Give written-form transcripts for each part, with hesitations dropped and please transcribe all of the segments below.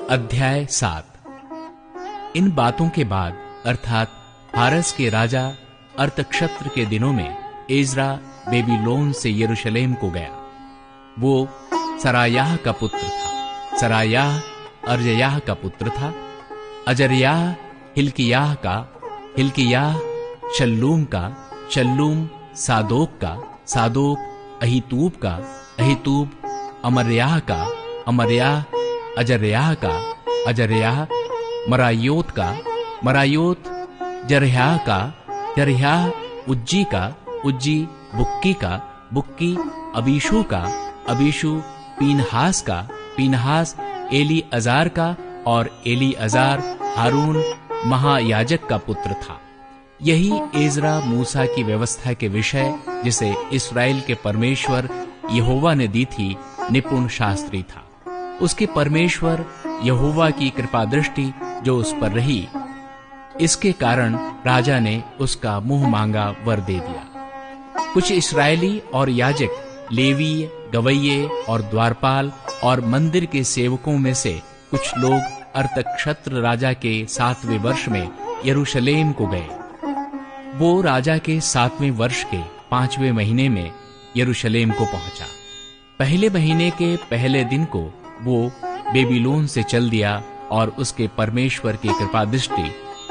अध्याय 7। इन बातों के बाद अर्थात फारस के राजा अर्थक्षत्र के दिनों में एजरा बेबीलोन से यरूशलेम को गया। वो सरायाह का पुत्र था, सरायाह अर्जयाह का पुत्र था, अजर्याह हिल्कियाह का, हिल्कियाह शल्लूम का, शल्लूम सादोक का, सादोक अहीतूब का, अहीतूब अमर्याह का, अमर्याह अजर्याह का, अजर्याह मरायोत का, मरायोत जरह्याह का, जरह्याह उज्जी का, उज्जी बुक्की का, बुक्की अबीशू का, अबीशू पीनहास का, पीनहास एली अजार का, और एली अजार हारून महायाजक का पुत्र था। यही एजरा मूसा की व्यवस्था के विषय जिसे इस्राएल के परमेश्वर यहोवा ने दी थी निपुण शास्त्री था। उसके परमेश्वर यहोवा की कृपा दृष्टि जो उस पर रही, इसके कारण राजा ने उसका मुंह मांगा वर दे दिया। कुछ इस्राएली और याजक, लेवीय, गवैये और द्वारपाल और मंदिर के सेवकों में से कुछ लोग अर्थक्षत्र राजा के 7वें वर्ष में यरूशलेम को गए। वो राजा के 7वें वर्ष के 5वें महीने में यरूशलेम को पहुंचा। पहले महीने के पहले दिन को वो बेबीलोन से चल दिया और उसके परमेश्वर की कृपा दृष्टि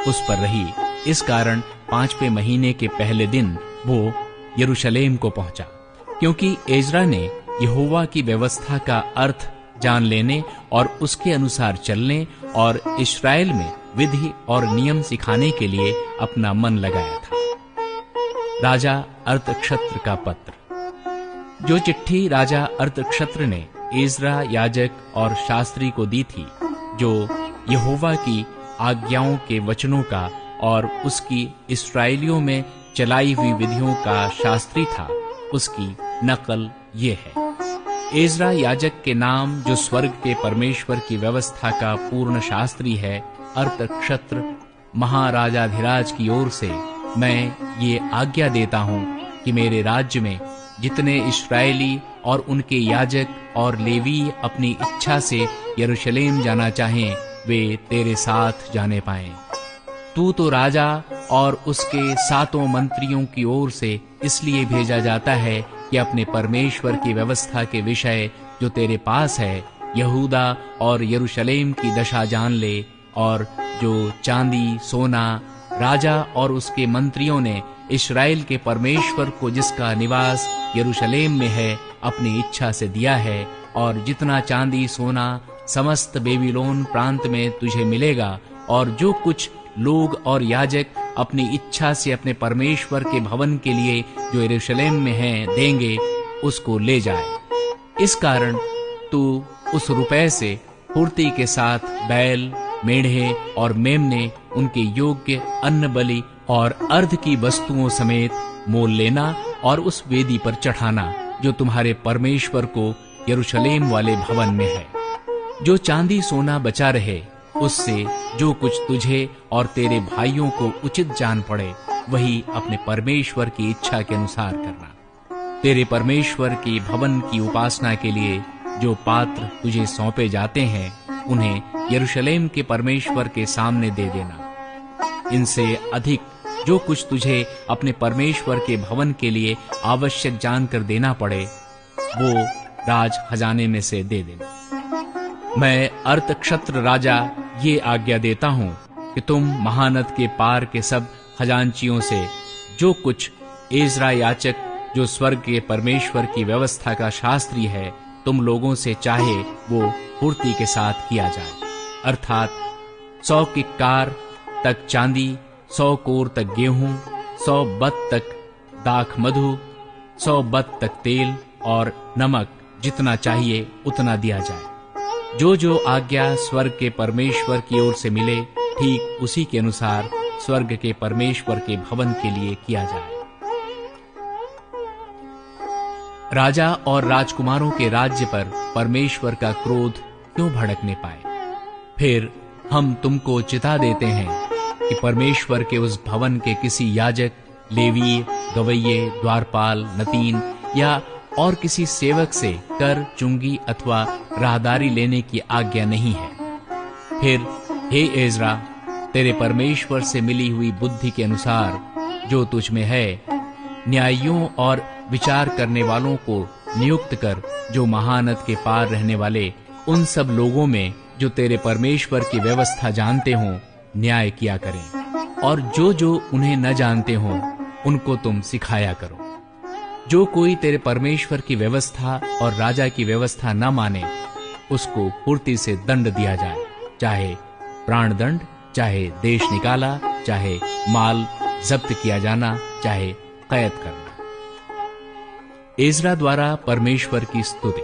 उस पर रही। इस कारण 5वें महीने के पहले दिन वो यरूशलेम को पहुंचा, क्योंकि एजरा ने यहोवा की व्यवस्था का अर्थ जान लेने और उसके अनुसार चलने और इस्राएल में विधि और नियम सिखाने के लिए अपना मन लगाया था। राजा अर्थक्षत्र का पत्र। जो चिट्ठी राजा अर्थक्षत्र ने एजरा याजक और शास्त्री को दी थी, जो यहोवा की आज्ञाओं के वचनों का और उसकी इस्राएलियों में चलाई हुई विधियों का शास्त्री था, उसकी नकल ये है। एजरा याजक के नाम, जो स्वर्ग के परमेश्वर की व्यवस्था का पूर्ण शास्त्री है, अर्थक्षत्र महाराजाधिराज की ओर से मैं ये आज्ञा देता हूँ कि मेरे राज्य में जितने इस्राएली और उनके याजक और लेवी अपनी इच्छा से यरूशलेम जाना चाहें, वे तेरे साथ जाने पाएं। तू तो राजा और उसके 7 मंत्रियों की ओर से इसलिए भेजा जाता है कि अपने परमेश्वर की व्यवस्था के विषय जो तेरे पास है, यहूदा और यरूशलेम की दशा जान ले, और जो चांदी सोना राजा और उसके मंत्रियों ने इस्राएल के परमेश्वर को, जिसका निवास यरूशलेम में है, अपनी इच्छा से दिया है, और जितना चांदी सोना समस्त बेबीलोन प्रांत में तुझे मिलेगा, और जो कुछ लोग और याजक अपनी इच्छा से अपने परमेश्वर के भवन के लिए जो यरूशलेम में है देंगे, उसको ले जाए। इस कारण तू उस रुपए से पूर्ति के साथ बैल, मेढ़े और मेमने, उनके योग्य अन्न बलि और अर्ध की वस्तुओं समेत मोल लेना और उस वेदी पर चढ़ाना जो तुम्हारे परमेश्वर को यरूशलेम वाले भवन में है। जो चांदी सोना बचा रहे, उससे जो कुछ तुझे और तेरे भाइयों को उचित जान पड़े, वही अपने परमेश्वर की इच्छा के अनुसार करना। तेरे परमेश्वर की भवन की उपासना के लिए जो पात्र तुझे सौंपे जाते हैं, उन्हें यरूशलेम के परमेश्वर के सामने दे देना। इनसे अधिक जो कुछ तुझे अपने परमेश्वर के भवन के लिए आवश्यक जानकर देना पड़े, वो राज खजाने में से दे देना। मैं अर्थक्षत्र राजा ये आज्ञा देता हूँ कि तुम महानद के पार के सब खजांचियों से जो कुछ एजरा याजक, जो स्वर्ग के परमेश्वर की व्यवस्था का शास्त्री है, तुम लोगों से चाहे वो पूर्ति के साथ किया जाए, अर्थात 100 किक्कार तक चांदी, 100 कोर तक गेहूं, 100 बत तक दाख मधु, 100 बत तक तेल और नमक, जितना चाहिए उतना दिया जाए। जो जो आज्ञा स्वर्ग के परमेश्वर की ओर से मिले, ठीक उसी के अनुसार स्वर्ग के परमेश्वर के भवन के लिए किया जाए। राजा और राजकुमारों के राज्य पर परमेश्वर का क्रोध क्यों भड़कने पाए? फिर हम तुमको चिता देते हैं कि परमेश्वर के उस भवन के किसी याजक, लेवी, गवैये, द्वारपाल, नतीन या और किसी सेवक से कर, चुंगी अथवा राहदारी लेने की आज्ञा नहीं है। फिर हे एजरा, तेरे परमेश्वर से मिली हुई बुद्धि के अनुसार जो तुझ में है, न्यायियों और विचार करने वालों को नियुक्त कर, जो महानद के पार रहने वाले उन सब लोगों में जो तेरे परमेश्वर की व्यवस्था जानते हों न्याय किया करें, और जो उन्हें न जानते हों उनको तुम सिखाया करो। जो कोई तेरे परमेश्वर की व्यवस्था और राजा की व्यवस्था न माने, उसको फुर्ती से दंड दिया जाए, चाहे प्राण दंड, चाहे देश निकाला, चाहे माल जब्त किया जाना, चाहे कैद करना। एजरा द्वारा परमेश्वर की स्तुति।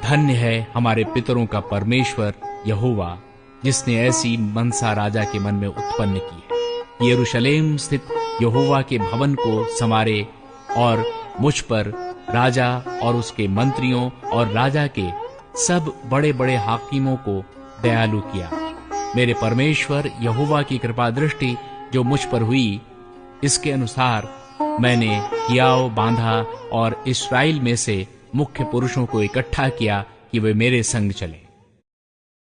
धन्य है हमारे पितरों का परमेश्वर यहोवा, जिसने ऐसी मनसा राजा के मन में उत्पन्न की है। यरूशलेम स्थित यहोवा के भवन को संवारे और मुझ पर, राजा और उसके मंत्रियों और राजा के सब बड़े बड़े हाकिमों को दयालु किया। मेरे परमेश्वर यहोवा की कृपा दृष्टि जो मुझ पर हुई, इसके अनुसार मैंने हियाव बांधा और इस्राएल में से मुख्य पुरुषों को इकट्ठा किया कि वे मेरे संग चलें।